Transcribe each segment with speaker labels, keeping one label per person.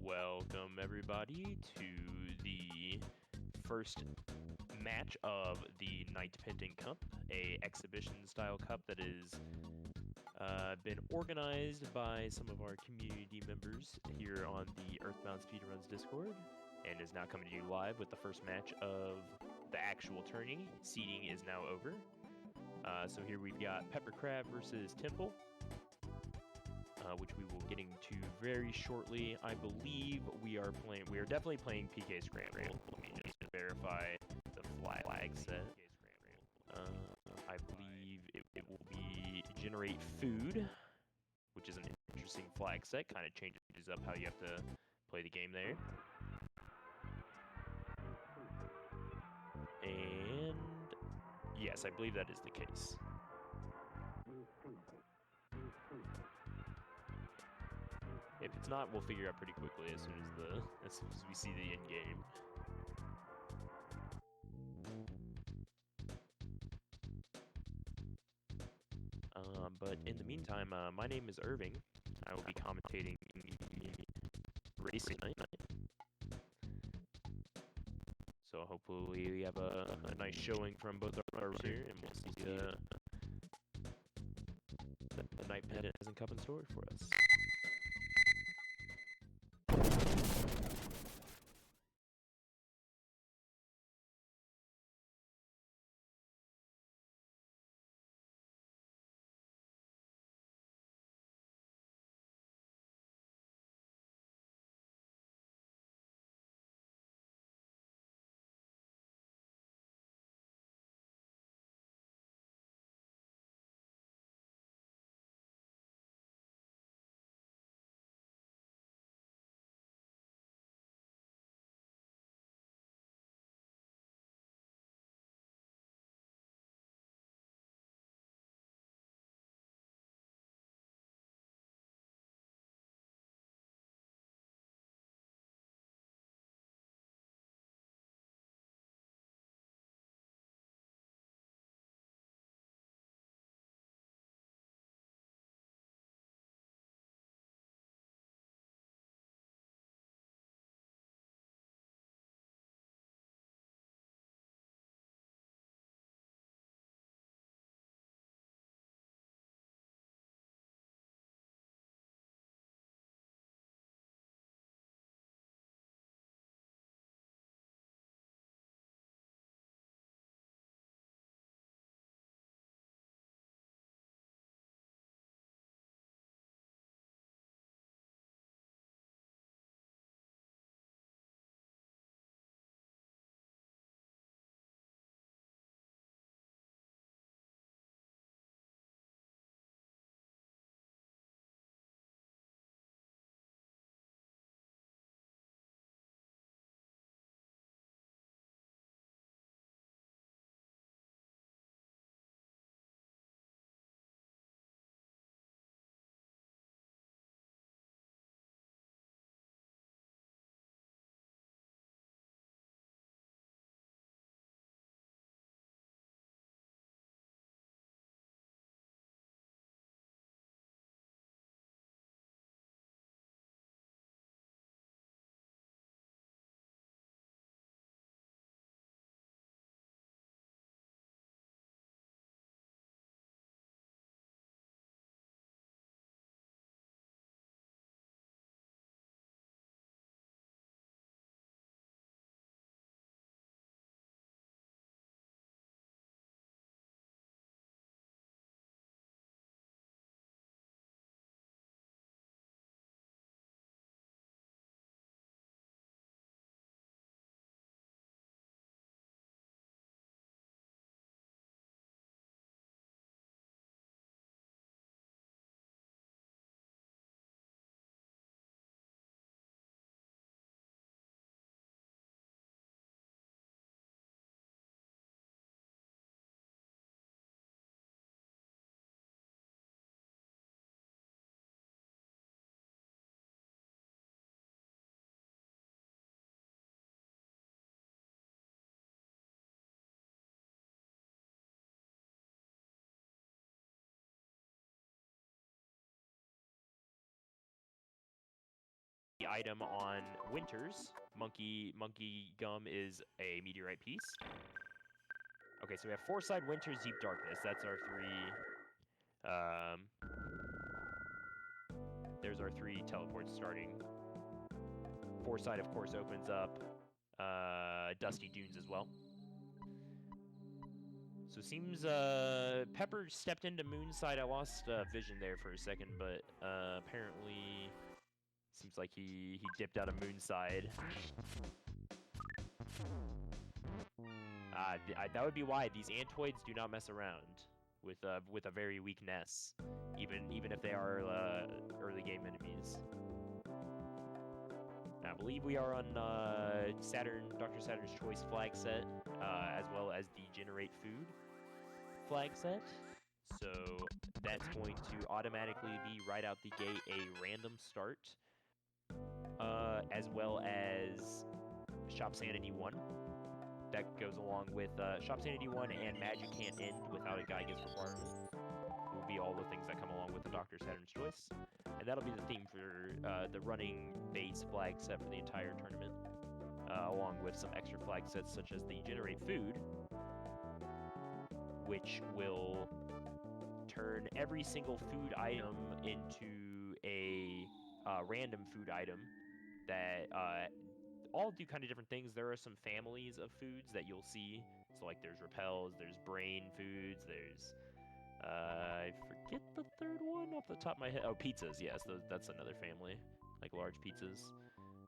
Speaker 1: Welcome everybody to the first match of the Night Pendant Cup, a exhibition-style cup that is been organized by some of our community members here on the Earthbound Speedruns Discord, and is now coming to you live with the first match of the actual tourney. Seeding is now over. So here we've got Peppercrab versus Temple, which we will get into very shortly. I believe we are definitely playing PK Scramble. Let me just verify the flag set. I believe it will be generate food, which is an interesting flag set. Kind of changes up how you have to play the game there. And yes, I believe that is the case. If it's not, we'll figure out pretty quickly as soon as we see the end game. But in the meantime, my name is Irving. I will be commentating racing night. So hopefully we have a nice showing from both our cars here, and we'll see the Night Pendant has in cup in store for us. the item on Winters. Monkey Gum is a meteorite piece. Okay, so we have Foresight, Winters, Deep Darkness. That's our three. There's our three teleports starting. Foresight, of course, opens up Dusty Dunes as well. So it seems Pepper stepped into Moonside. I lost vision there for a second, but apparently seems like he dipped out of Moonside. That would be why these Antoids do not mess around with a very weak Ness, even if they are early game enemies. I believe we are on Dr. Saturn's Choice flag set, as well as the Generate Food flag set. So that's going to automatically be right out the gate a random start, as well as Shop Sanity 1. That goes along with Shop Sanity 1 and Magic Can't End Without a Geiges Requirement. Will be all the things that come along with the Dr. Saturn's Choice. And that'll be the theme for the running base flag set for the entire tournament, along with some extra flag sets such as the Generate Food, which will turn every single food item into a random food item that all do kind of different things. There are some families of foods that you'll see. So like there's repels, there's brain foods, there's I forget the third one off the top of my head. Oh, pizzas, yes, that's another family, like large pizzas.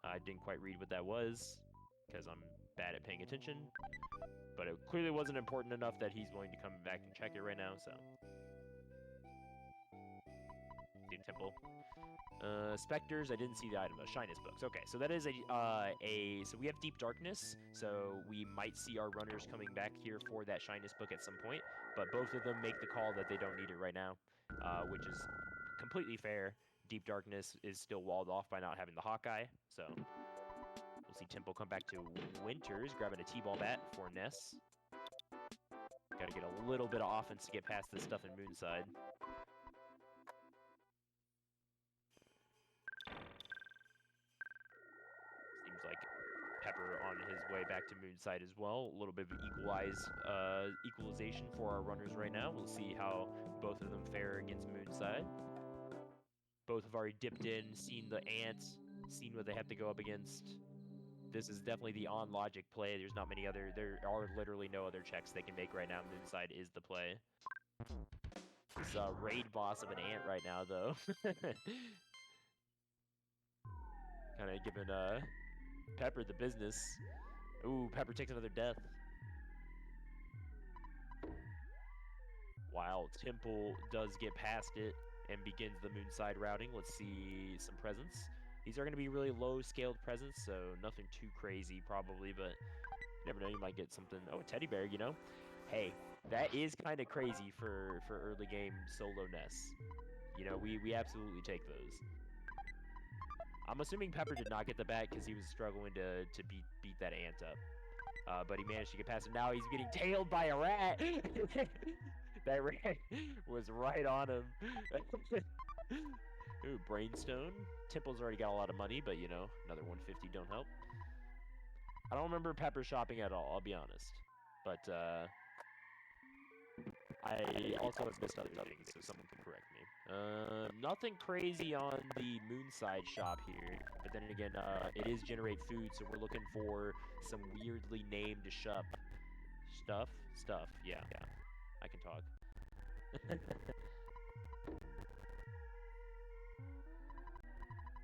Speaker 1: I didn't quite read what that was because I'm bad at paying attention, but it clearly wasn't important enough that he's going to come back and check it right now, so. Steam Temple. Specters, I didn't see the item, Shyness books. Okay, so that is so we have Deep Darkness, so we might see our runners coming back here for that Shyness book at some point, but both of them make the call that they don't need it right now, which is completely fair. Deep Darkness is still walled off by not having the Hawkeye, so we'll see Temple come back to Winters, grabbing a T-ball bat for Ness. Gotta get a little bit of offense to get past this stuff in Moonside. Like Pepper on his way back to Moonside as well. A little bit of equalization for our runners right now. We'll see how both of them fare against Moonside. Both have already dipped in, seen the ants, seen what they have to go up against. This is definitely the on-logic play. There are literally no other checks they can make right now. Moonside is the play. This raid boss of an ant right now, though. Kind of giving Pepper the business. Ooh, Pepper takes another death. While Temple does get past it and begins the Moonside routing, let's see some presents. These are going to be really low-scaled presents, so nothing too crazy probably, but you never know, you might get something. Oh, a teddy bear, you know? Hey, that is kind of crazy for early game solo Ness. You know, we absolutely take those. I'm assuming Pepper did not get the bat because he was struggling to beat that ant up. But he managed to get past him. Now he's getting tailed by a rat. That rat was right on him. Ooh, Brainstone. Temple's already got a lot of money, but you know, another 150 don't help. I don't remember Pepper shopping at all, I'll be honest. But I also have missed other things, so someone can correct me. Nothing crazy on the Moonside shop here, but then again, it is Generate Food, so we're looking for some weirdly named stuff, yeah, I can talk.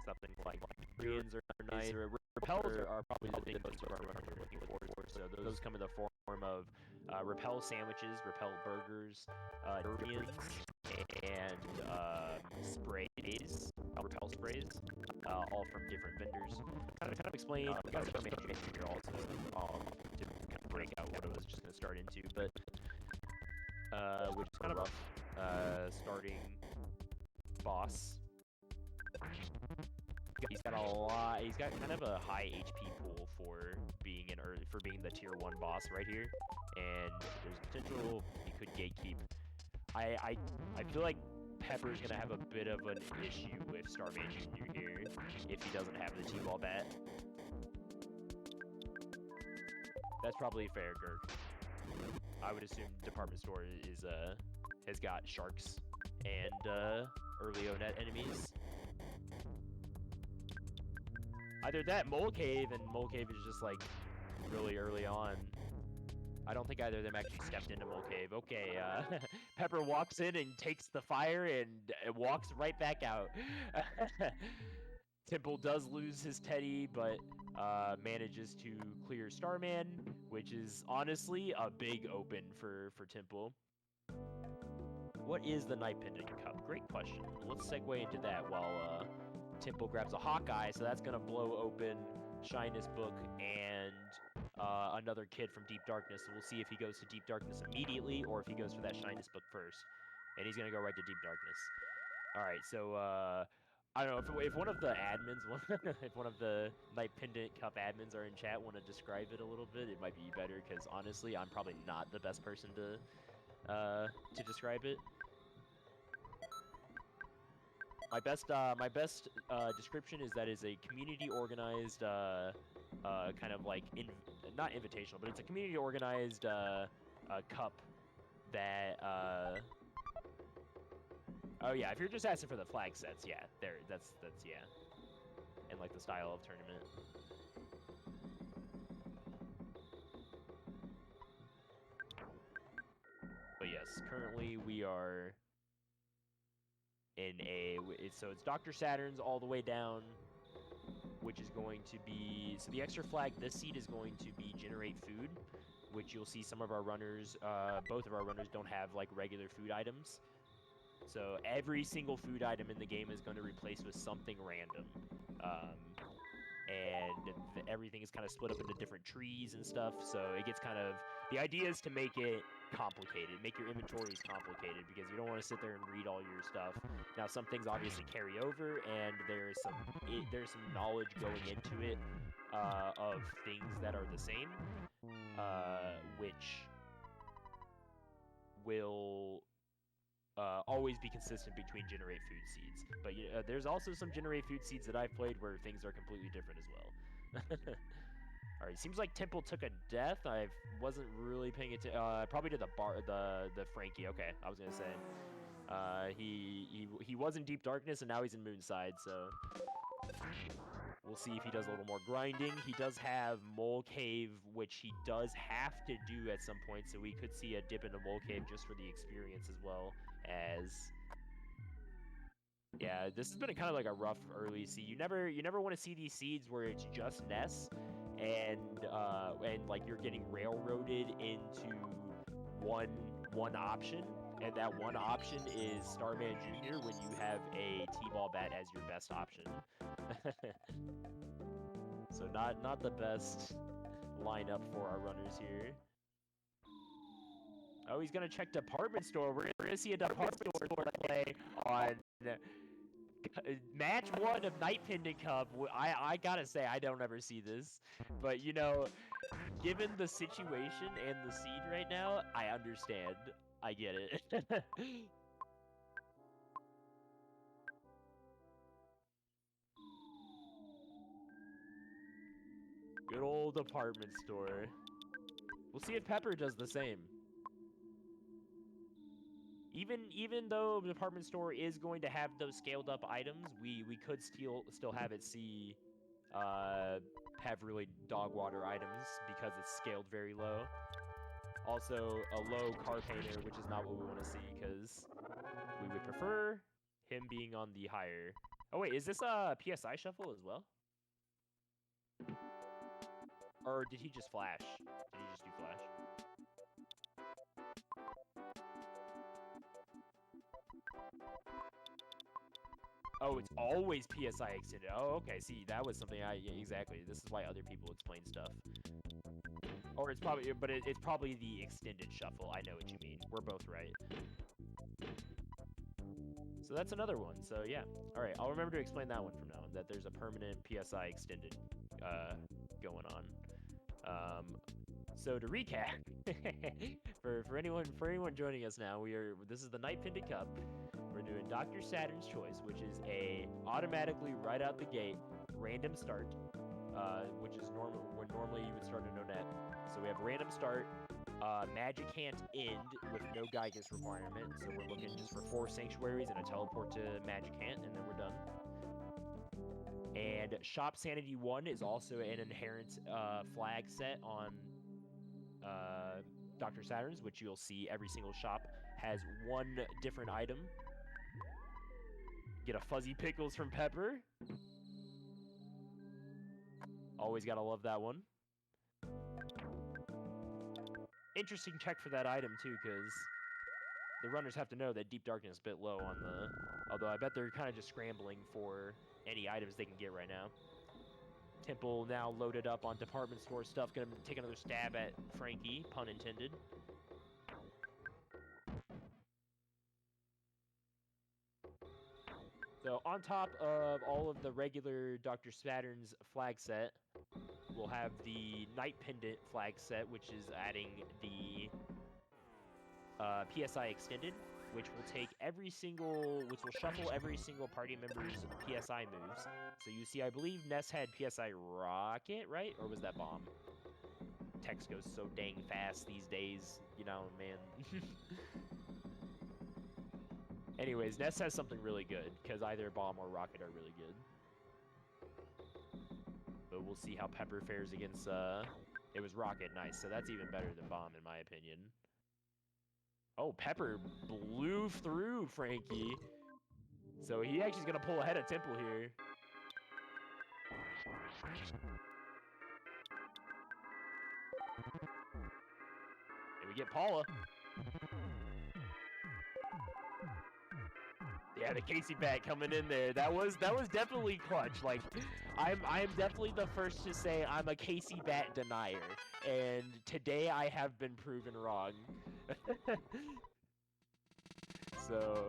Speaker 1: Something like Koreans are nice, or repels are probably the thing most of our runners are looking for, so those come in the form of repel sandwiches, repel burgers, durians, and sprays, repel sprays, all from different vendors. Kind of explain, we got a manager here also to kind of break out what it was just going to start into, but which is kind of rough, starting boss. He's got kind of a high HP pool for being the tier 1 boss right here, and there's potential he could gatekeep. I feel like Pepper's gonna have a bit of an issue with Starman Jr. here. if he doesn't have the T-ball bat. That's probably fair, Gurk. I would assume department store is has got sharks and early O-net enemies. Either that, Mole Cave, and Mole Cave is just like really early on. I don't think either of them actually stepped into Mole Cave. Okay, Pepper walks in and takes the fire and walks right back out. Temple does lose his Teddy, but manages to clear Starman, which is honestly a big open for Temple. What is the Night Pendant Cup? Great question. Let's segue into that while Temple grabs a Hawkeye, so that's going to blow open Shyness Book and another kid from Deep Darkness. So we'll see if he goes to Deep Darkness immediately or if he goes for that Shyness Book first. And he's going to go right to Deep Darkness. All right, so I don't know, if one of the admins, if one of the Night Pendant Cup admins are in chat, want to describe it a little bit, it might be better, because honestly, I'm probably not the best person to describe it. My best description is that it's a community organized kind of like not invitational, but it's a community organized cup that oh yeah, if you're just asking for the flag sets, yeah, that's yeah, and like the style of tournament. But yes, currently we are in so it's Dr. Saturn's all the way down, which is going to be, so the extra flag this seed is going to be generate food, which you'll see some of our runners, both of our runners don't have like regular food items. So every single food item in the game is going to replace with something random. And everything is kind of split up into different trees and stuff, so it gets kind of, the idea is to make it complicated, make your inventories complicated, because you don't want to sit there and read all your stuff. Now, some things obviously carry over, and there's some knowledge going into it of things that are the same, which will always be consistent between generate food seeds. But there's also some generate food seeds that I've played where things are completely different as well. Alright, seems like Temple took a death. I wasn't really paying attention. Probably to the Frankie. Okay, I was gonna say. He was in Deep Darkness and now he's in Moonside, so we'll see if he does a little more grinding. He does have Mole Cave, which he does have to do at some point, so we could see a dip into Mole Cave just for the experience as well as... Yeah, this has been kind of like a rough early seed. You never want to see these seeds where it's just Ness and like you're getting railroaded into one option, and that one option is Starman Jr. when you have a T-ball bat as your best option. So not the best lineup for our runners here. Oh, he's gonna check department store. We're gonna see a department store play on match 1 of Night Pendant Cup. I gotta say, I don't ever see this, but you know, given the situation and the seed right now, I understand. I get it. Good old department store. We'll see if Pepper does the same. Even though the department store is going to have those scaled up items, we could still have it see have really dog water items because it's scaled very low. Also, a low car painter, which is not what we want to see, because we would prefer him being on the higher. Oh wait, is this a PSI shuffle as well? Or did he just flash? Did he just do flash? Oh, it's always PSI extended. Oh, okay. See, that was something yeah, exactly. This is why other people explain stuff. Or it's probably, but it's probably the extended shuffle. I know what you mean. We're both right. So that's another one. So yeah. All right. I'll remember to explain that one from now on. That there's a permanent PSI extended going on. So to recap, for anyone joining us now, this is the Night Pendant Cup. We're doing Dr. Saturn's Choice, which is a automatically right out the gate random start, which is normal when normally you would start a no net. So we have random start. Magic can't end with no guidance requirement, so we're looking just for 4 sanctuaries and a teleport to Magic Can't, and then we're done. And Shop Sanity 1 is also an inherent flag set on Dr. Saturn's, which you'll see every single shop has 1 different item. Get a Fuzzy Pickles from Pepper. Always gotta love that one. Interesting check for that item, too, because the runners have to know that Deep Darkness is a bit low on the... Although I bet they're kind of just scrambling for any items they can get right now. Temple now loaded up on department store stuff. Gonna take another stab at Frankie, pun intended. So on top of all of the regular Dr. Saturn's flag set, we'll have the Night Pendant flag set, which is adding the PSI extended, which will shuffle every single party member's PSI moves. So you see, I believe Ness had PSI Rocket, right? Or was that Bomb? Text goes so dang fast these days, you know, man. Anyways, Ness has something really good, because either Bomb or Rocket are really good. But we'll see how Pepper fares against, it was Rocket, nice. So that's even better than Bomb, in my opinion. Oh, Pepper blew through Frankie. So he actually is going to pull ahead of Temple here. And we get Paula. Yeah, the Casey bat coming in there. That was definitely clutch. Like, I'm definitely the first to say I'm a Casey bat denier, and today I have been proven wrong. So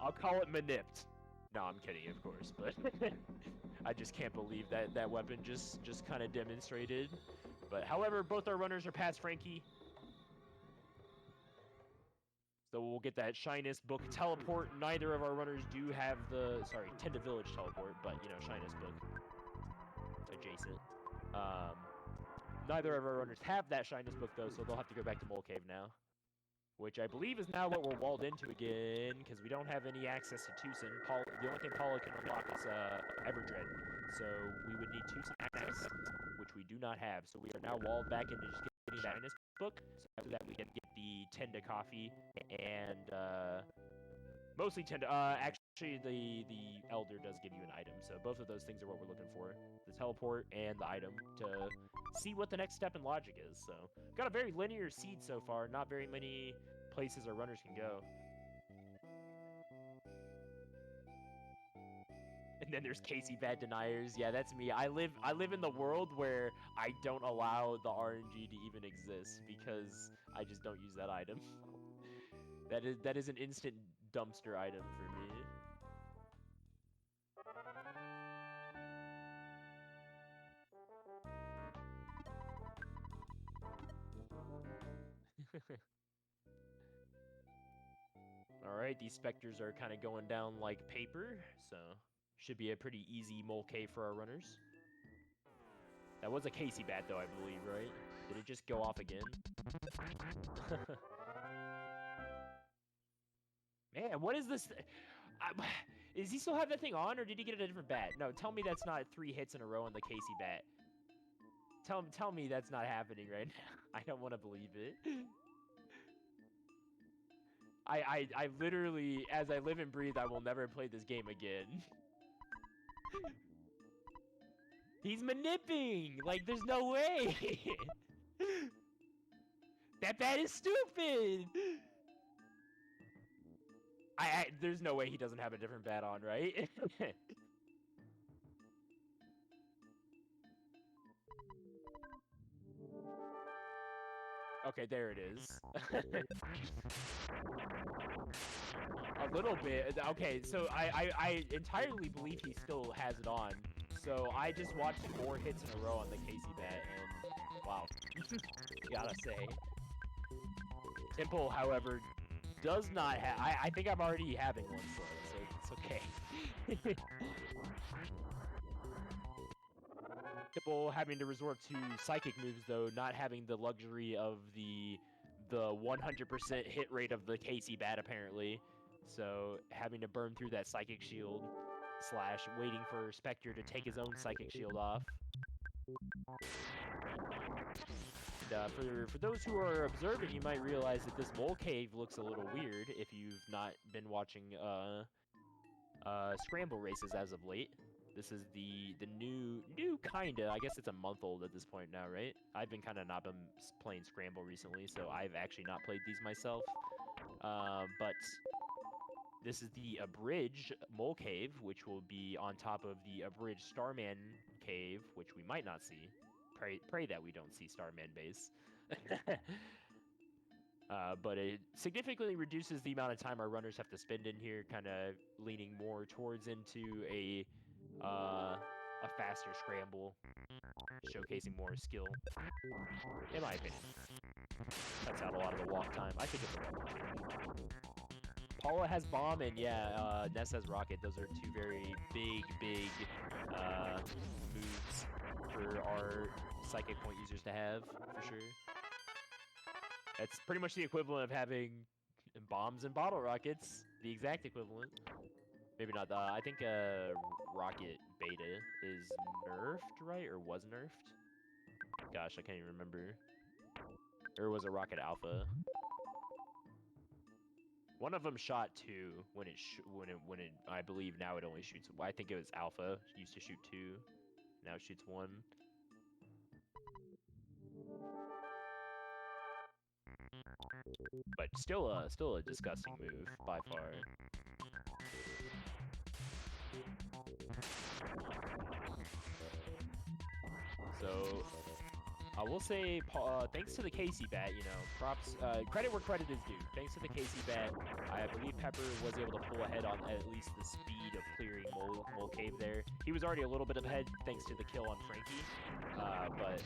Speaker 1: I'll call it manipped. No, I'm kidding, of course, but I just can't believe that weapon just kind of demonstrated. But however, both our runners are past Frankie. So we'll get that Shyness Book teleport. Neither of our runners do have the, sorry, Tend to Village teleport, but, you know, Shyness Book adjacent. Neither of our runners have that Shyness Book, though, so they'll have to go back to Mole Cave now. Which I believe is now what we're walled into again, because we don't have any access to Tucson. The only thing Paula can unlock is Everdread. So we would need Tucson access, which we do not have. So we are now walled back into just getting that Shyness Book. So after that, we can get the Tenda Coffee and mostly Tenda. Actually, the Elder does give you an item. So both of those things are what we're looking for: the teleport and the item to see what the next step in logic is. So got a very linear seed so far. Not very many places our runners can go. And then there's Casey Bad Deniers. Yeah, that's me. I live in the world where I don't allow the RNG to even exist because I just don't use that item. That is an instant dumpster item for me. Alright, these specters are kind of going down like paper, so should be a pretty easy Mole Cave for our runners. That was a Casey bat, though, I believe, right? Did it just go off again? Man, what is this? Does he still have that thing on, or did he get a different bat? No, tell me that's not 3 hits in a row on the Casey bat. Tell me that's not happening right now. I don't want to believe it. I literally, as I live and breathe, I will never play this game again. He's manipping! Like, there's no way! That bat is stupid! There's no way he doesn't have a different bat on, right? Okay, there it is. A little bit. Okay, so I entirely believe he still has it on. So I just watched 4 hits in a row on the Casey bat, and wow. Gotta say. Temple, however, does not have. I think I'm already having one slow, so it's okay. People having to resort to psychic moves though, not having the luxury of the 100% hit rate of the Casey bat apparently. So having to burn through that psychic shield / waiting for Spectre to take his own psychic shield off. And, for those who are observing, you might realize that this mole cave looks a little weird if you've not been watching Scramble races as of late. This is the new kinda, I guess it's a month old at this point now, right? I've been kinda not been playing Scramble recently, so I've actually not played these myself. But this is the abridged mole cave, which will be on top of the abridged Starman cave, which we might not see. Pray that we don't see Starman base. But it significantly reduces the amount of time our runners have to spend in here, kind of leaning more towards into a faster scramble, showcasing more skill, in my opinion. Cuts out a lot of the walk time. I think it's a welcome change. Paula has bomb, and yeah, Ness has rocket. Those are two very big moves for our psychic point users to have, for sure. It's pretty much the equivalent of having bombs and bottle rockets. The exact equivalent. Maybe not. I think rocket beta is nerfed, right? Or was nerfed? Gosh, I can't even remember. Or was it rocket alpha? One of them shot 2 when it I believe now it only shoots. I think it was alpha. It used to shoot 2. Now it shoots 1. But still a disgusting move by far. So I will say, thanks to the Casey bat, you know, props, credit where credit is due. Thanks to the Casey bat, I believe Pepper was able to pull ahead on at least the speed of clearing Mole Cave there. He was already a little bit ahead thanks to the kill on Frankie, but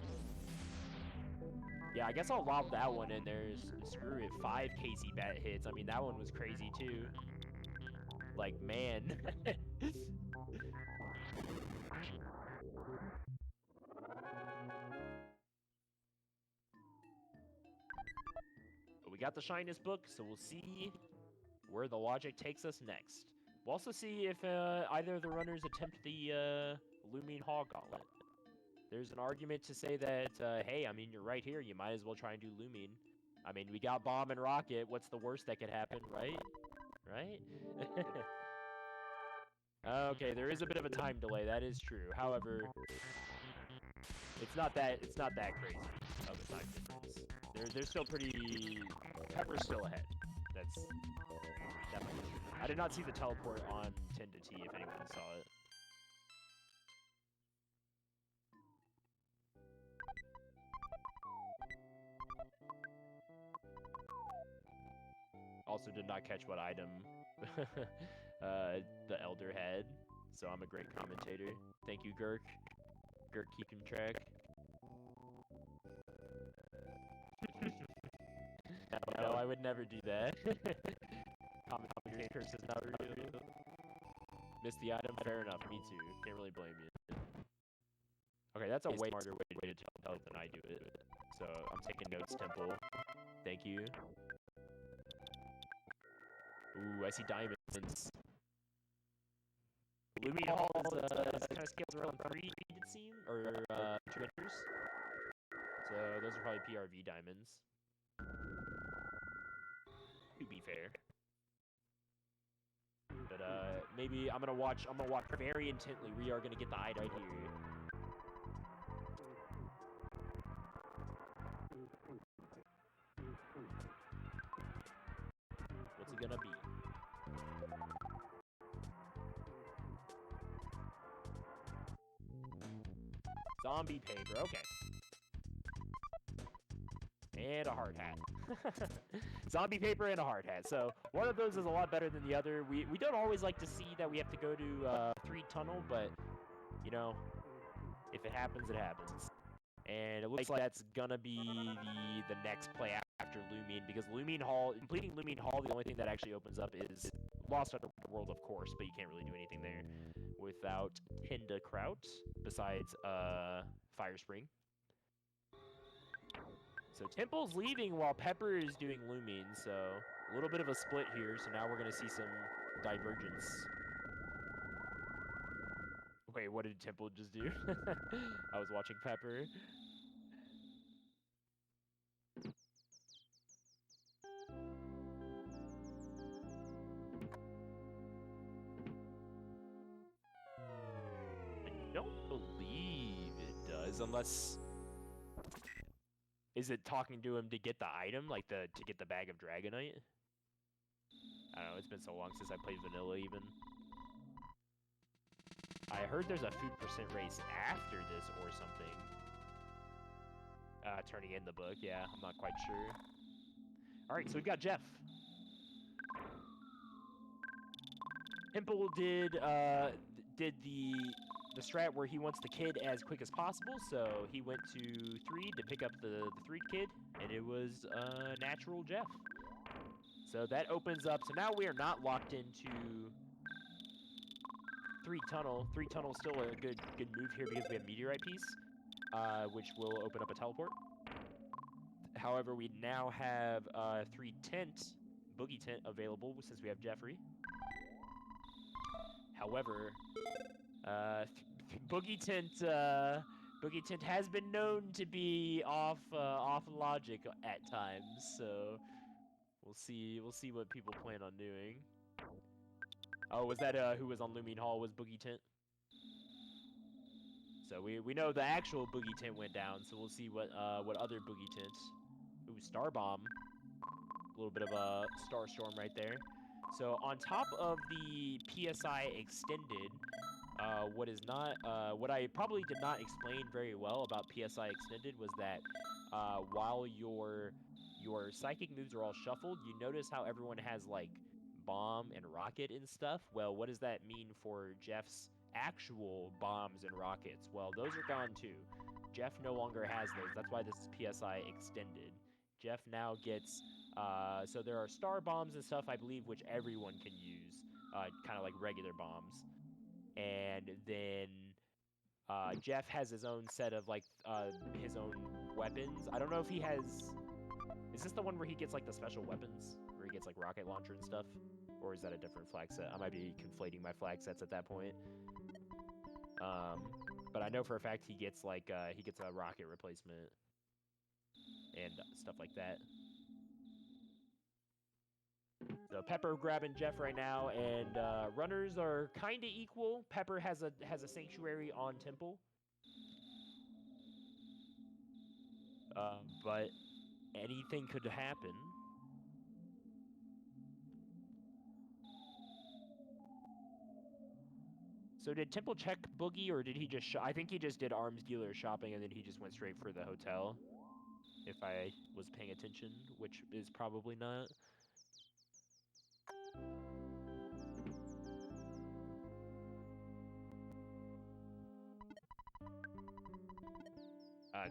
Speaker 1: yeah, I guess I'll lob that one in there. Screw it, 5 Casey bat hits. I mean, that one was crazy too. Like, man. We got the Shyness book, so we'll see where the logic takes us next. We'll also see if either of the runners attempt the Lumine Hog Gauntlet. There's an argument to say that, hey, I mean, you're right here. You might as well try and do Lumine. I mean, we got Bomb and Rocket. What's the worst that could happen, right? Right? Okay, there is a bit of a time delay. That is true. However, it's not that crazy of a time difference. They're still pretty. Pepper's still ahead. That's definitely true. I did not see the teleport on 10 to T. If anyone saw it. Also did not catch what item the Elder had, so I'm a great commentator. Thank you, Gurk. Gurk keeping track. No, I would never do that. Commentator curse is not real. Missed the item? Fair enough, me too. Can't really blame you. Okay, that's a way smarter way to tell it than I do it. So, I'm taking notes, Temple. Thank you. Ooh, I see diamonds. Lumine Hall is kind of scales around 3, it seems, or 2 meters. So those are probably PRV diamonds. To be fair. But maybe I'm gonna watch very intently. We are gonna get the item right here. What's it gonna be? Zombie paper, okay. And a hard hat. Zombie paper and a hard hat. So one of those is a lot better than the other. We don't always like to see that we have to go to 3 tunnel, but you know, if it happens, it happens. And it looks like that's gonna be the next play after Lumine, because Lumine Hall, completing Lumine Hall, the only thing that actually opens up is Lost Underworld, of course, but you can't really do anything there without Pendant Kraut, besides Fire Spring. So Temple's leaving while Pepper is doing Lumine, so a little bit of a split here, so now we're going to see some divergence. Wait, what did Temple just do? I was watching Pepper. I don't believe it does, unless... Is it talking to him to get the item, like to get the bag of Dragonite? I don't know, it's been so long since I played Vanilla even. I heard there's a food percent race after this or something. Turning in the book, yeah, I'm not quite sure. Alright, so we've got Jeff. Temple did the strat where he wants the kid as quick as possible, so he went to 3 to pick up the 3 kid, and it was natural Jeff. So that opens up, so now we are not locked into 3 tunnel. 3 tunnel is still a good move here because we have meteorite piece, which will open up a teleport. However, we now have 3 tent, boogie tent available since we have Jeffrey. However, Boogie Tent has been known to be off logic at times, so we'll see what people plan on doing. Oh, was that who was on Lumine Hall was Boogie Tent? So we know the actual Boogie Tent went down, so we'll see what other Boogie Tent. Ooh, Star Bomb. A little bit of a Star Storm right there. So on top of the PSI extended, what I probably did not explain very well about PSI extended was that while your psychic moves are all shuffled, you notice how everyone has like bomb and rocket and stuff. Well, what does that mean for Jeff's actual bombs and rockets? Well, those are gone too. Jeff no longer has those. That's why this is PSI extended. Jeff now gets, so there are star bombs and stuff, I believe, which everyone can use, kind of like regular bombs. And then Jeff has his own set of, like, his own weapons. I don't know if he has... Is this the one where he gets, like, the special weapons? Where he gets, like, rocket launcher and stuff? Or is that a different flag set? I might be conflating my flag sets at that point. But I know for a fact he gets, like, he gets a rocket replacement. And stuff like that. So Pepper grabbing Jeff right now, and runners are kind of equal. Pepper has a sanctuary on Temple, but anything could happen. So did Temple check Boogie, or did he just? I think he just did arms dealer shopping, and then he just went straight for the hotel. If I was paying attention, which is probably not.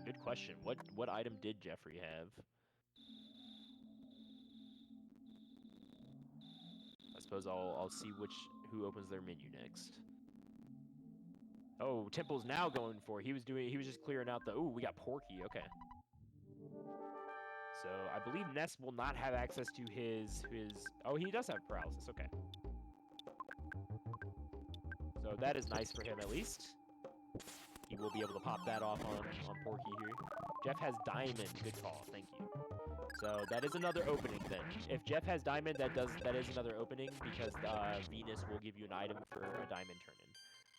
Speaker 1: Good question. What item did Jeffrey have? I suppose I'll see who opens their menu next. Oh, Temple's now going for. He was just clearing out the. Ooh, we got Porky. Okay. So I believe Ness will not have access to his. Oh, he does have paralysis. Okay. So that is nice for him at least. He will be able to pop that off on Porky here. Jeff has Diamond. Good call. Thank you. So that is another opening then. If Jeff has Diamond, that is another opening because Venus will give you an item for a Diamond turn-in.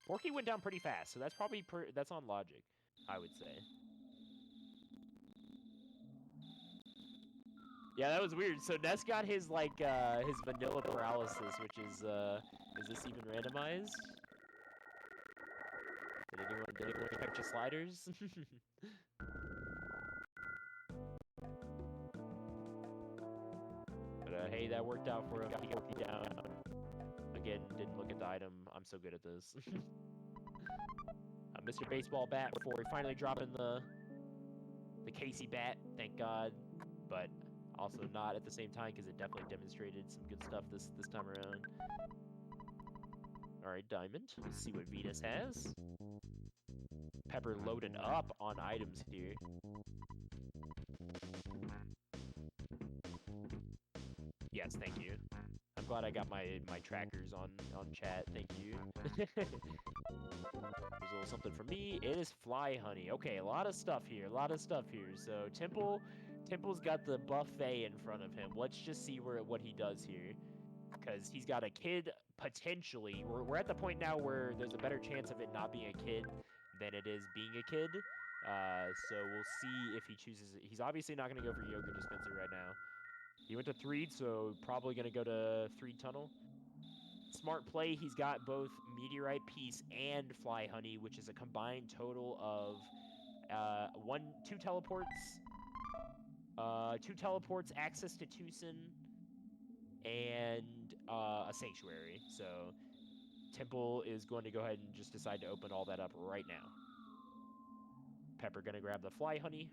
Speaker 1: Porky went down pretty fast, so that's probably that's on logic, I would say. Yeah, that was weird. So Ness got his like his vanilla paralysis, which is this even randomized? Did anyone catch your sliders? But hey, that worked out for him. Got Porky down. Again, didn't look at the item. I'm so good at this. Mr. Baseball Bat before we finally drop in the Casey bat. Thank God. But Also not at the same time because it definitely demonstrated some good stuff this time around. All right, Diamond. Let's see what Venus has. Pepper loaded up on items here. Yes, thank you. I'm glad I got my trackers on chat. Thank you. There's a little something for me. It is fly honey. Okay, a lot of stuff here. So Temple's got the buffet in front of him. Let's just see what he does here, because he's got a kid potentially. We're at the point now where there's a better chance of it not being a kid than it is being a kid. So we'll see if he chooses it. He's obviously not going to go for yogurt dispenser right now. He went to Threed, so probably going to go to Threed Tunnel. Smart play, he's got both Meteorite Piece and Fly Honey, which is a combined total of two teleports, access to Tucson, and a Sanctuary. So Temple is going to go ahead and just decide to open all that up right now. Pepper going to grab the Fly Honey.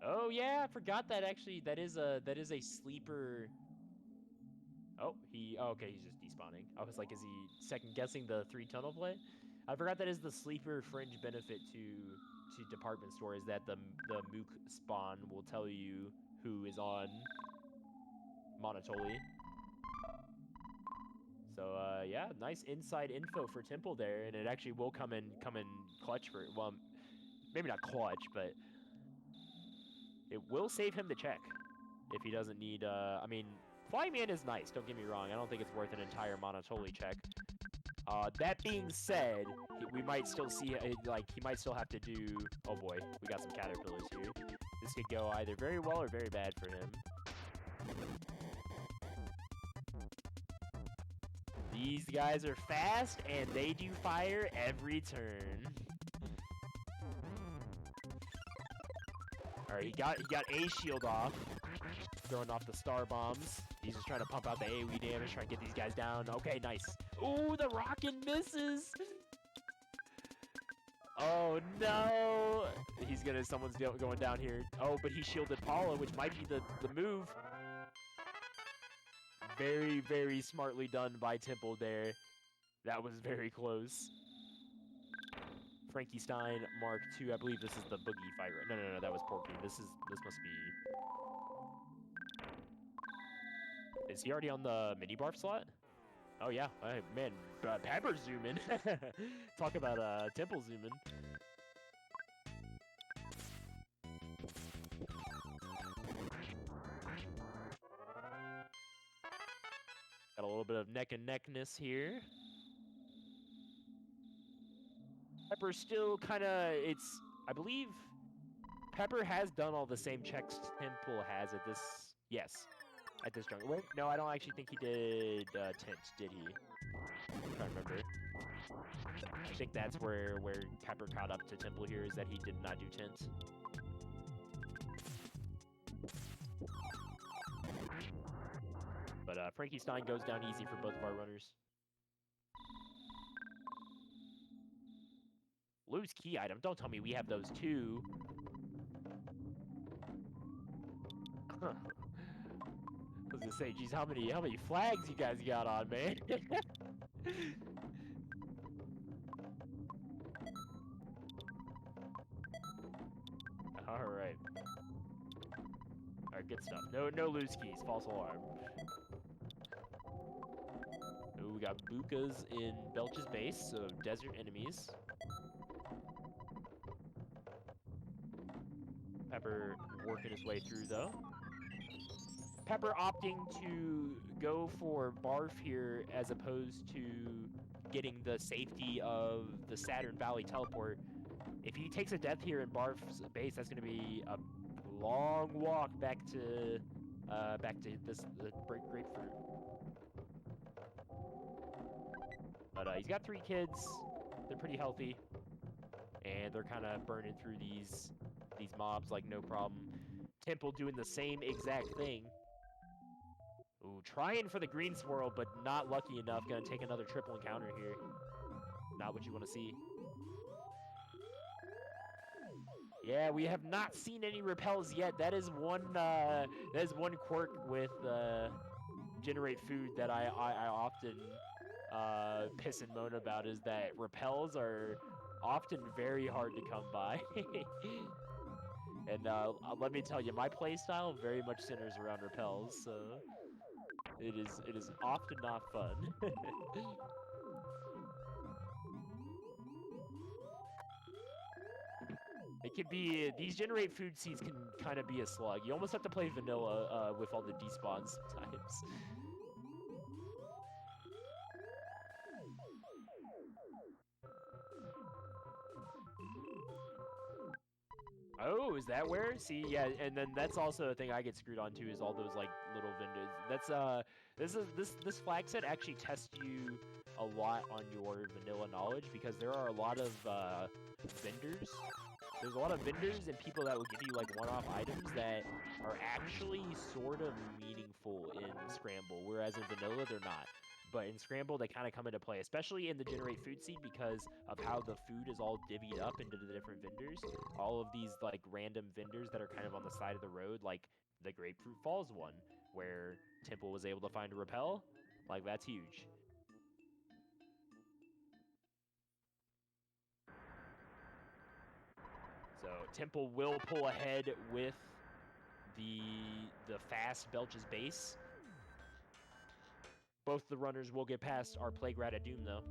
Speaker 1: Oh yeah, I forgot that actually. That is a sleeper. Oh, okay, he's just despawning. I was like, is he second guessing the 3 tunnel play? I forgot that is the sleeper fringe benefit to department store, is that the mook spawn will tell you who is on Monotoli. So yeah, nice inside info for Temple there, and it actually will come in clutch for, well, maybe not clutch, but it will save him the check if he doesn't need, I mean, Flyman is nice, don't get me wrong. I don't think it's worth an entire Monotoli check. That being said, we might still see, like, he might still have to do, oh boy, we got some caterpillars here. This could go either very well or very bad for him. These guys are fast, and they do fire every turn. All right, he got a shield off, throwing off the star bombs. He's just trying to pump out the AoE damage, trying to get these guys down. Okay, nice. Ooh, the rocket misses. Oh no! Someone's going down here. Oh, but he shielded Paula, which might be the move. Very, very smartly done by Temple there. That was very close. Frankie Stein, Mark II. I believe this is the boogie fight. No, that was Porky. This must be. Is he already on the mini barf slot? Oh yeah, man, Pepper zooming. Talk about Temple zooming. Got a little bit of neck and neckness here. Pepper still kind of, I believe Pepper has done all the same checks Temple has at this, yes, at this jungle. Wait, no, I don't actually think he did tint, did he? I'm trying to remember. I think that's where Pepper caught up to Temple here, is that he did not do tint. But Frankie Stein goes down easy for both of our runners. Lose key item. Don't tell me we have those too. Huh. I was gonna say, geez, how many flags you guys got on, man? All right. All right, good stuff. No loose keys. False alarm. Ooh, we got Bukas in Belch's base, so desert enemies. Pepper working his way through, though. Pepper opting to go for Barf here as opposed to getting the safety of the Saturn Valley teleport. If he takes a death here in Barf's base, that's going to be a long walk back to this grapefruit. But he's got 3 kids. They're pretty healthy, and they're kind of burning through these mobs like no problem. Temple doing the same exact thing. Ooh, trying for the green swirl, but not lucky enough. Gonna take another triple encounter here. Not what you want to see. Yeah, we have not seen any repels yet. That is one quirk with generate food that I often piss and moan about, is that repels are often very hard to come by. And let me tell you, my playstyle very much centers around repels, so it is often not fun. It can be, these generate food seeds can kind of be a slug. You almost have to play vanilla with all the despawns sometimes. Oh, is that where? See, yeah, and then that's also a thing I get screwed on too, is all those like little vendors. This flag set actually tests you a lot on your vanilla knowledge, because there are a lot of vendors. There's a lot of vendors and people that will give you like one-off items that are actually sort of meaningful in Scramble, whereas in vanilla they're not. But in Scramble, they kind of come into play, especially in the generate food seed, because of how the food is all divvied up into the different vendors. All of these like random vendors that are kind of on the side of the road, like the Grapefruit Falls one, where Temple was able to find a repel, like that's huge. So Temple will pull ahead with the fast Belch's base. Both the runners will get past our Playground at Doom, though.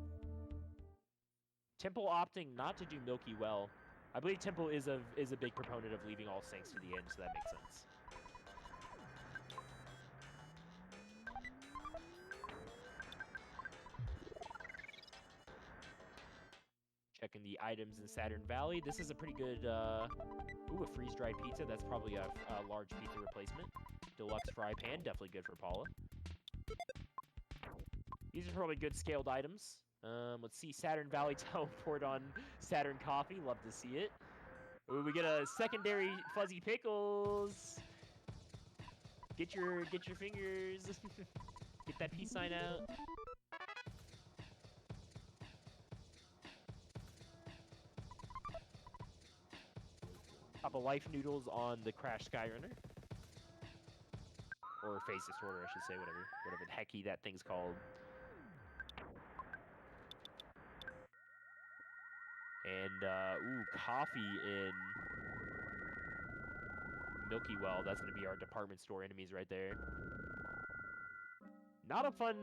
Speaker 1: Temple opting not to do Milky Well. I believe Temple is a big proponent of leaving all Saints to the end, so that makes sense. Checking the items in Saturn Valley. This is a pretty good, ooh, a freeze-dried pizza. That's probably a large pizza replacement. Deluxe fry pan, definitely good for Paula. These are probably good scaled items. Let's see, Saturn Valley teleport on Saturn Coffee. Love to see it. Ooh, we get a secondary Fuzzy Pickles. Get your fingers. Get that peace sign out. Couple life noodles on the Crash Skyrunner. Or Face Distorter, I should say, whatever the hecky that thing's called. And, ooh, coffee in Milky Well. That's going to be our department store enemies right there. Not a fun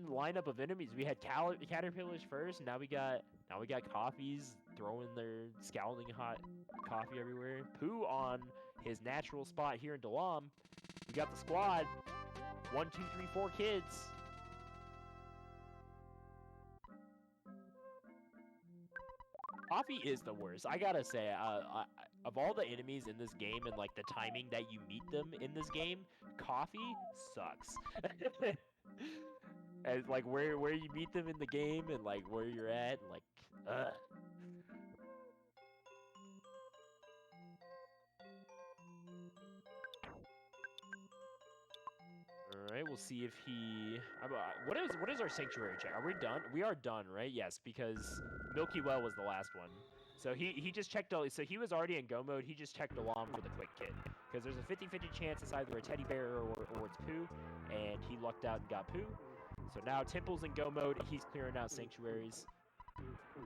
Speaker 1: lineup of enemies. We had caterpillars first, and now we got coffees throwing their scalding hot coffee everywhere. Pooh on his natural spot here in Dalam. We got the squad. 1, 2, 3, 4 kids. Coffee is the worst. I gotta say, of all the enemies in this game and like the timing that you meet them in this game, Coffee sucks. And like where you meet them in the game and like where you're at, and like, ugh. All right, we'll see if he. What is our sanctuary check? Are we done? We are done, right? Yes, because Milky Well was the last one. So he just checked. So he was already in go mode. He just checked along for the quick kit, because there's a 50-50 chance it's either a teddy bear or it's Pooh, and he lucked out and got Pooh. So now Temple's in go mode. He's clearing out sanctuaries,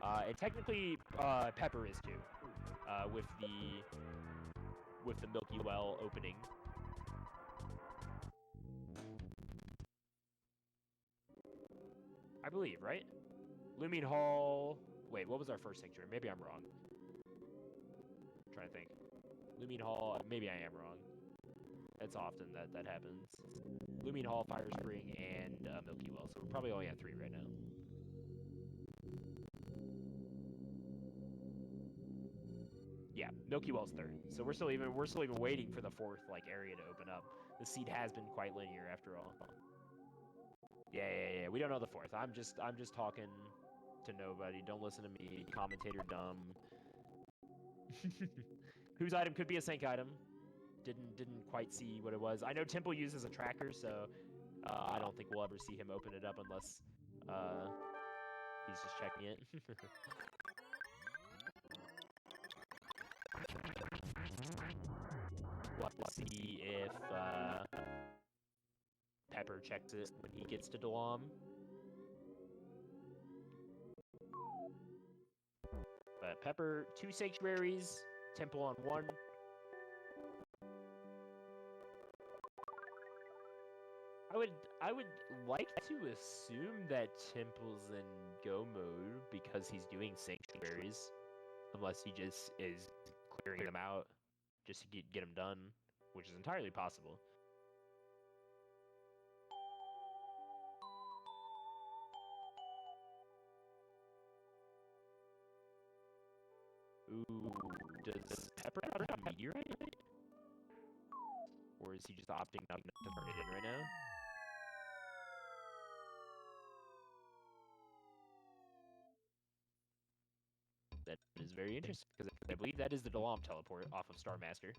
Speaker 1: and technically Pepper is too, with the Milky Well opening. I believe, right? Looming Hall. Wait, what was our first sanctuary? Maybe I'm wrong. I'm trying to think. Looming Hall. Maybe I am wrong. It's often that happens. Looming Hall, Fire Spring, and Milky Well. So we're probably only at 3 right now. Yeah, Milky Well's 3rd. So we're still even waiting for the 4th like area to open up. The seed has been quite linear after all. Yeah. We don't know the 4th. I'm just talking to nobody. Don't listen to me. Commentator dumb. Whose item could be a sync item? Didn't quite see what it was. I know Temple uses a tracker, so I don't think we'll ever see him open it up unless he's just checking it. have to see if Pepper checks it when he gets to Delam. But Pepper, 2 sanctuaries, Temple on 1. I would like to assume that Temple's in go mode because he's doing sanctuaries, unless he just is clearing them out just to get them done, which is entirely possible. Ooh, does Pepper have a meteorite? Or is he just opting not to turn it in right now? That is very interesting, because I believe that is the Delam teleport off of Star Master.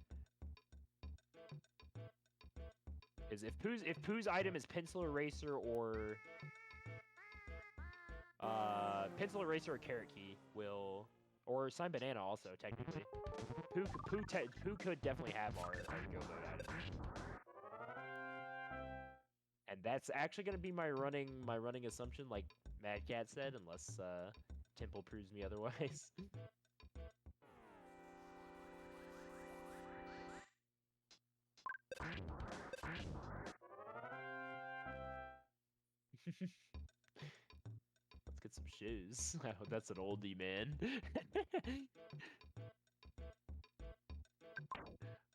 Speaker 1: Because if Pooh's item is Pencil Eraser or Pencil Eraser or Carrot Key will, or Sign Banana also technically. Pooh could definitely have our go mode item. And that's actually going to be my running assumption, like Mad Cat said, unless Temple proves me otherwise. Let's get some shoes. Oh, that's an oldie, man.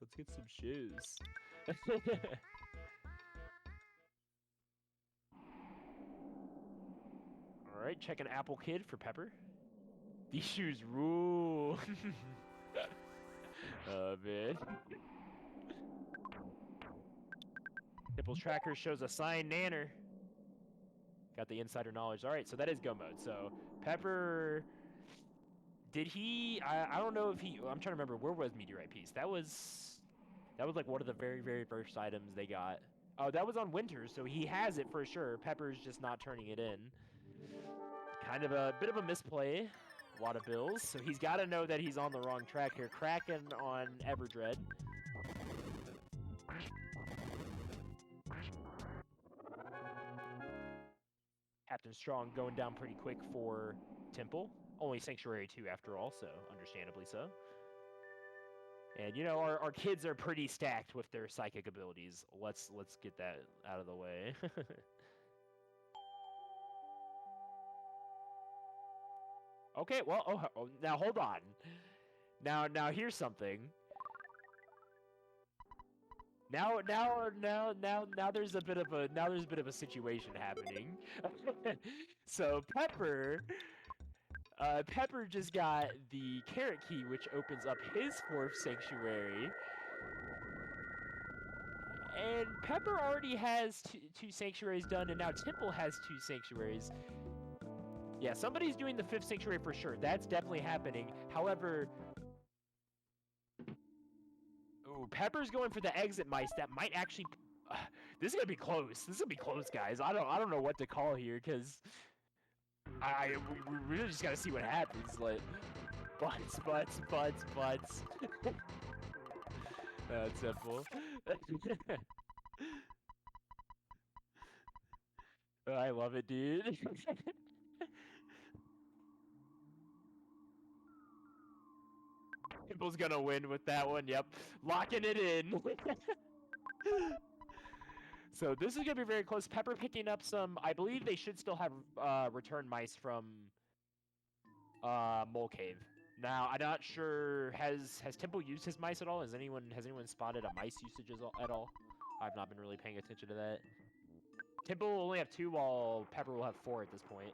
Speaker 1: Let's get some shoes. Alright, check an Apple Kid for Pepper. These shoes rule. Oh, man. Nipples Tracker shows a signed nanner. Got the insider knowledge. Alright, so that is go mode. So, Pepper... Did he... I don't know if he... I'm trying to remember. Where was Meteorite Piece? That was like one of the very, very first items they got. Oh, that was on Winter, so he has it for sure. Pepper's just not turning it in. Kind of a bit of a misplay. A lot of bills. So he's got to know that he's on the wrong track here. Kraken on Everdread. Captain Strong going down pretty quick for Temple. Only Sanctuary 2 after all, so understandably so. And, you know, our kids are pretty stacked with their psychic abilities. Let's get that out of the way. Okay, well, oh, now hold on. Now here's something. Now there's a bit of a situation happening. So Pepper just got the Carrot Key, which opens up his 4th sanctuary. And Pepper already has two sanctuaries done, and now Temple has 2 sanctuaries. Yeah, somebody's doing the 5th sanctuary for sure. That's definitely happening. However, ooh, Pepper's going for the exit mice. That might actually. This is gonna be close. This is gonna be close, guys. I don't know what to call here because we really just gotta see what happens. Like butts. That's simple. I love it, dude. Temple's gonna win with that one, yep. Locking it in. So this is gonna be very close. Pepper picking up some, I believe they should still have return mice from Mole Cave. Now, I'm not sure, has Temple used his mice at all? Has anyone spotted a mice usage at all? I've not been really paying attention to that. Temple will only have 2, while Pepper will have 4 at this point.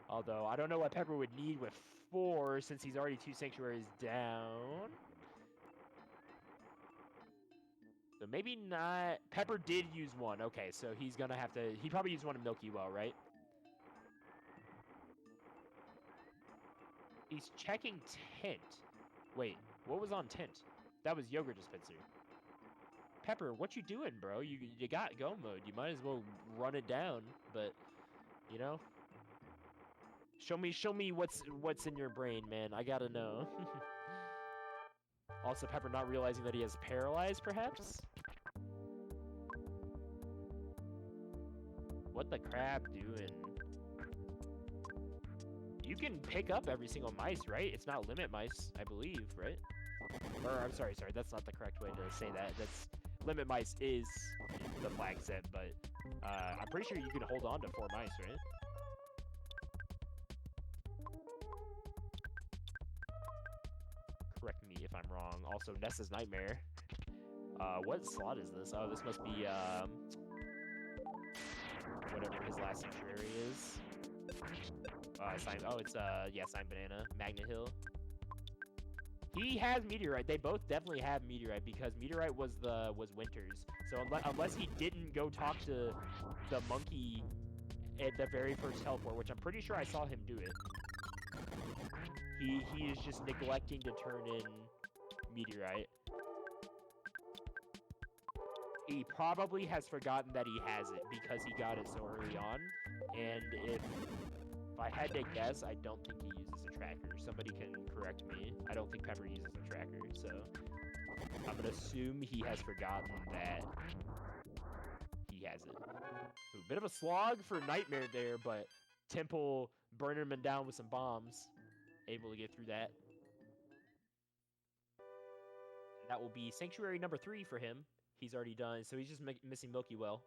Speaker 1: Although, I don't know what Pepper would need with 4, since he's already 2 sanctuaries down. So maybe not... Pepper did use 1. Okay, so he's gonna have to... He probably used 1 in Milky Well, right? He's checking Tint. Wait, what was on Tint? That was Yogurt Dispenser. Pepper, what you doing, bro? You got go mode. You might as well run it down, but... You know? Show me what's in your brain, man. I gotta know. Also, Pepper not realizing that he has paralyzed, perhaps? What the crab doing? You can pick up every single mice, right? It's not limit mice, I believe, right? Or, I'm sorry, that's not the correct way to say that. That's limit mice is the flag set, but I'm pretty sure you can hold on to 4 mice, right? Correct me if I'm wrong. Also, Nessa's Nightmare. What slot is this? Oh, this must be, whatever his last sanctuary is. Sign Banana, Magnet Hill. He has Meteorite. They both definitely have Meteorite because Meteorite was Winter's. So unless he didn't go talk to the monkey at the very first teleport, which I'm pretty sure I saw him do it. He is just neglecting to turn in Meteorite. He probably has forgotten that he has it because he got it so early on. And if I had to guess, I don't think he uses a tracker. Somebody can correct me. I don't think Pepper uses a tracker, so I'm gonna assume he has forgotten that he has it. Ooh, bit of a slog for Nightmare there, but Temple burning him down with some bombs. Able to get through that. And that will be Sanctuary number 3 for him. He's already done, so he's just missing Milky Well.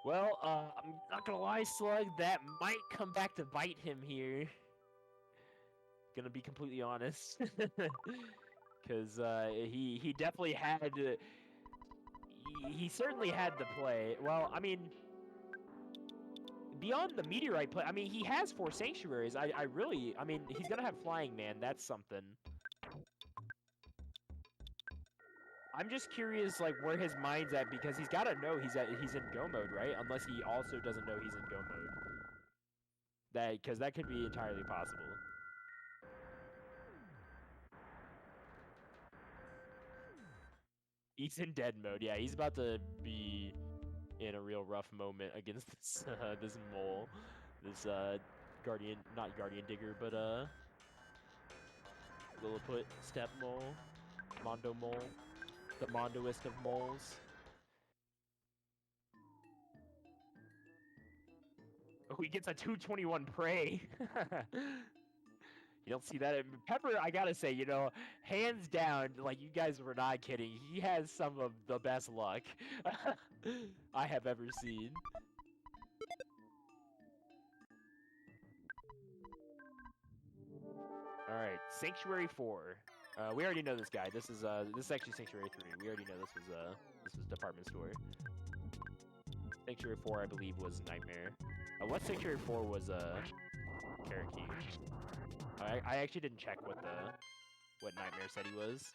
Speaker 1: Well, I'm not gonna lie, Slug, that might come back to bite him here. Gonna be completely honest. Because he definitely had... he certainly had the play. Well, I mean... beyond the Meteorite play, I mean, he has 4 Sanctuaries. I mean, he's gonna have Flying Man. That's something. I'm just curious, like, where his mind's at, because he's gotta know he's in go mode, right? Unless he also doesn't know he's in go mode. Because that could be entirely possible. He's in dead mode. Yeah, he's about to be in a real rough moment against this this mole, this guardian, not guardian digger, but Lilliput step mole, Mondo mole. The Mondoist of moles. Oh, he gets a 221 prey. You don't see that. Pepper, I gotta say, you know, hands down, like, you guys were not kidding. He has some of the best luck I have ever seen. Alright, Sanctuary 4. We already know this guy. This is actually Sanctuary 3. We already know this was Department Store. Sanctuary 4, I believe, was Nightmare. What Sanctuary 4 was Carrot Key. I actually didn't check what Nightmare said he was.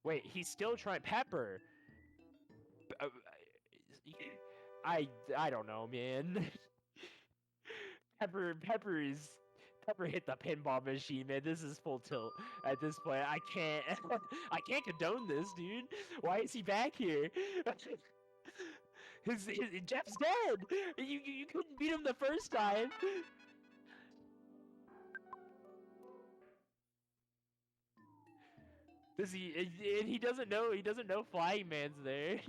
Speaker 1: Wait, he's still trying Pepper. I don't know, man. Pepper hit the pinball machine, man. This is full tilt at this point. I can't condone this, dude. Why is he back here? His Jeff's dead. You couldn't beat him the first time. Does he? And he doesn't know. He doesn't know Flying Man's there.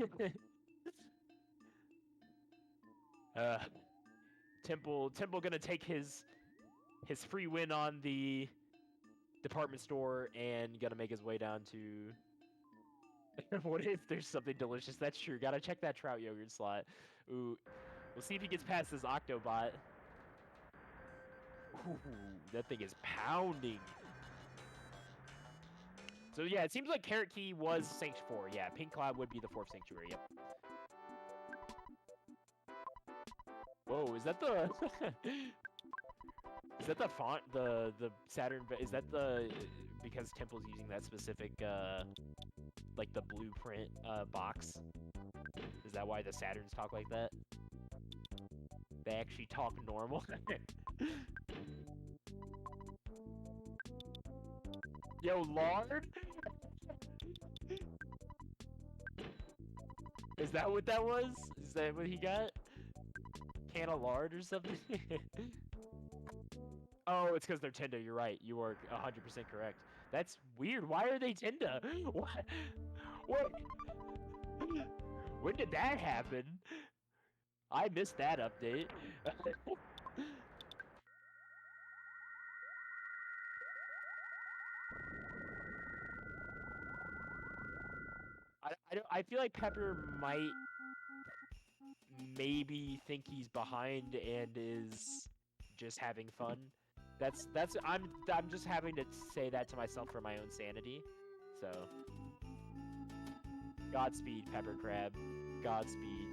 Speaker 1: Temple gonna take his free win on the department store and gonna make his way down to... What if there's something delicious? That's true. Gotta check that trout yogurt slot. Ooh, we'll see if he gets past this Octobot. Ooh, that thing is pounding. So yeah, it seems like Carrot Key was Sanct 4. Yeah, Pink Cloud would be the 4th Sanctuary. Yep. Whoa, is that the... Is that the font, the Saturn, is that the, because Temple's using that specific, like the blueprint, box? Is that why the Saturns talk like that? They actually talk normal? Yo, lard? Is that what that was? Is that what he got? Can of lard or something? Oh, it's because they're Tinder. You're right. You are 100% correct. That's weird. Why are they Tinder? What? What? When did that happen? I missed that update. I feel like Pepper might maybe think he's behind and is just having fun. I'm just having to say that to myself for my own sanity. So Godspeed, peppercrab. Godspeed.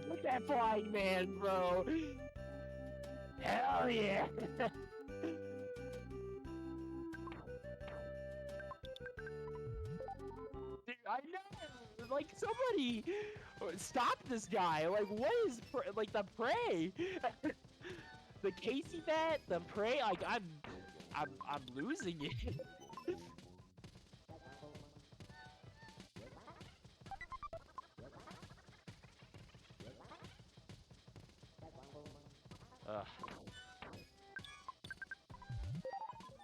Speaker 1: Look at that flying man, bro. Hell yeah. Dude, I know. Like somebody stop this guy. Like what is like the prey? The Casey bat, the prey. Like I'm losing it. Ugh.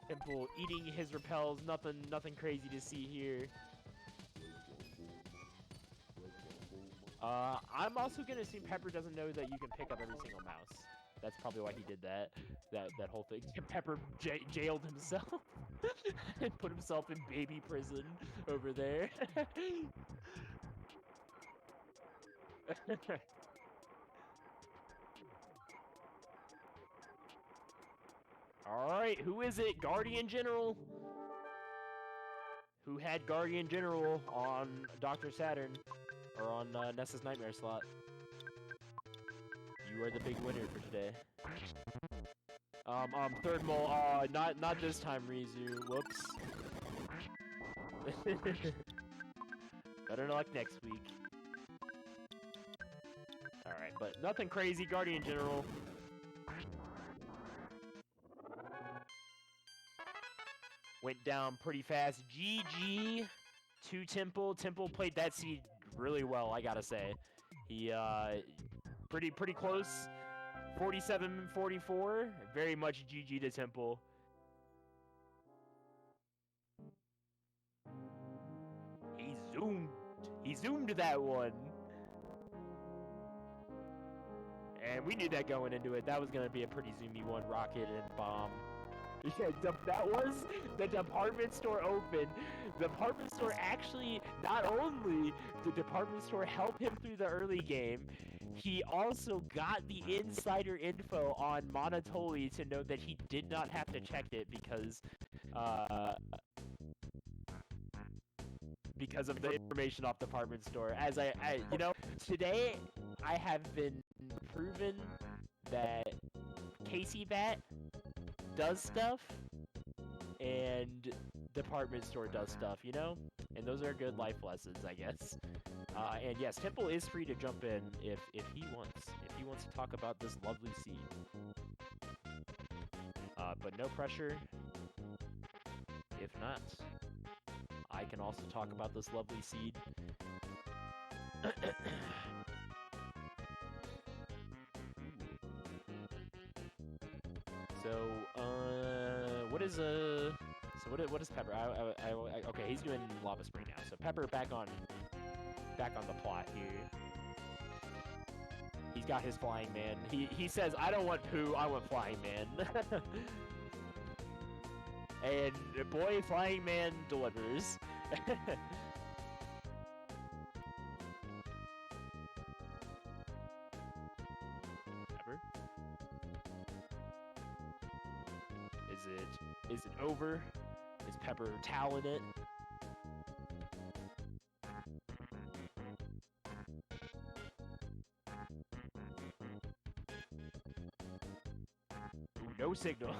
Speaker 1: Temple eating his repels. Nothing crazy to see here. I'm also gonna assume Pepper doesn't know that you can pick up every single mouse. That's probably why he did that. That whole thing. Pepper jailed himself and put himself in baby prison over there. Alright, who is it? Guardian General? Who had Guardian General on Dr. Saturn? Or on Nessa's Nightmare slot? You are the big winner for today. Third mole. Not this time, Rizu. Whoops. Better luck next week. Alright, but nothing crazy. Guardian General. Went down pretty fast. GG to Temple. Temple played that seed really well, I gotta say. He, pretty close. 47-44. Very much GG to Temple. He zoomed that one. And we knew that going into it. That was going to be a pretty zoomy one. Rocket and bomb. Yeah, that was the department store open. The department store actually, not only did the department store help him through the early game, he also got the insider info on Monotoli to know that he did not have to check it because of the information off the department store. As you know, today I have been proven that Casey Bat does stuff and department store does stuff, you know? And those are good life lessons, I guess. And yes, Temple is free to jump in if he wants. If he wants to talk about this lovely seed. But no pressure. If not, I can also talk about this lovely seed. So, what is Pepper? Okay, he's doing Lava Spring now. So Pepper back on the plot here. He's got his Flying Man. He says, I don't want poo, I want Flying Man. And boy, Flying Man delivers. Pepper? Is it over? Is Pepper toweling it? Ooh, no signal.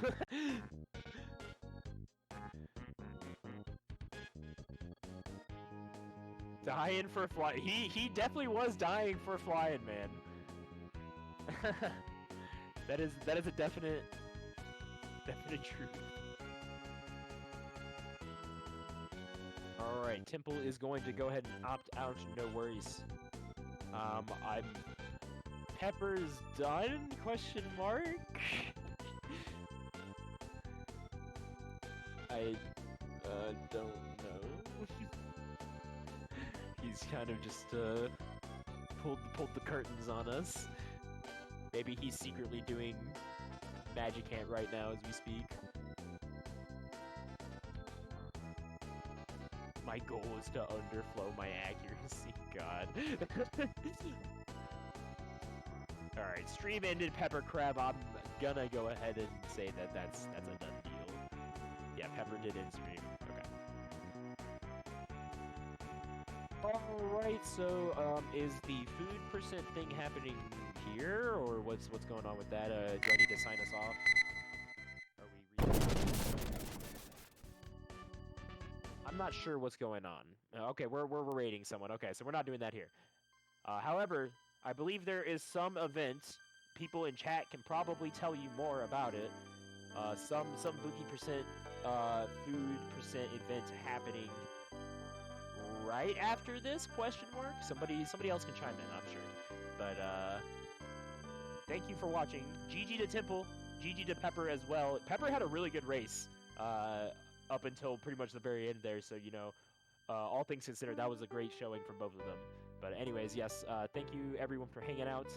Speaker 1: Dying for fly. He definitely was dying for Flying Man. that is a definite truth. All right, Temple is going to go ahead and opt out. No worries. Pepper's done? Question mark. I don't know. He's kind of just pulled the curtains on us. Maybe he's secretly doing magic hand right now as we speak. My goal is to underflow my accuracy. God. Alright, stream ended, Peppercrab. I'm gonna go ahead and say that that's a done deal. Yeah, Pepper did end stream. Okay. Alright, so is the food percent thing happening here, or what's going on with that? Do I need to sign us off? Are we I'm not sure what's going on. Okay, we're raiding someone. Okay, so we're not doing that here. However, I believe there is some event. People in chat can probably tell you more about it. Some boogie percent, food percent event happening right after this? Question mark. Somebody else can chime in. I'm sure. But thank you for watching. GG to Temple. GG to Pepper as well. Pepper had a really good race. Up until pretty much the very end there. So you know, all things considered, that was a great showing from both of them. But anyways, yes, thank you everyone for hanging out.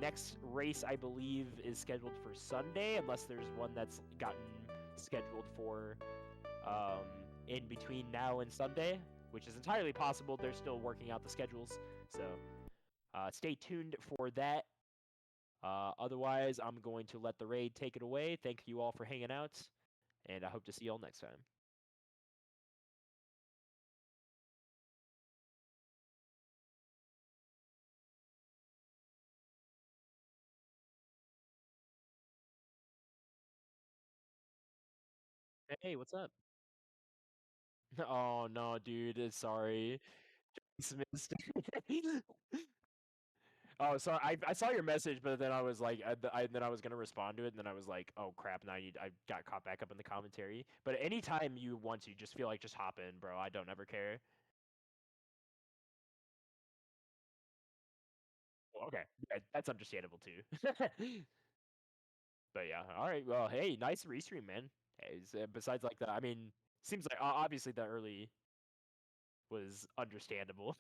Speaker 1: Next race, I believe, is scheduled for Sunday, unless there's one that's gotten scheduled for in between now and Sunday, which is entirely possible. They're still working out the schedules, so stay tuned for that. Otherwise, I'm going to let the raid take it away. Thank you all for hanging out, and I hope to see you all next time. Hey, what's up? Oh no, dude, sorry. Dismissed. Oh, so I saw your message, but then I was like, then I was gonna respond to it, and then I was like, oh crap, now I got caught back up in the commentary. But anytime you want to, just feel like just hop in, bro. I don't ever care. Well, okay, yeah, that's understandable too. But yeah, all right. Well, hey, nice restream, man. Hey, besides like that, I mean, seems like obviously the early was understandable.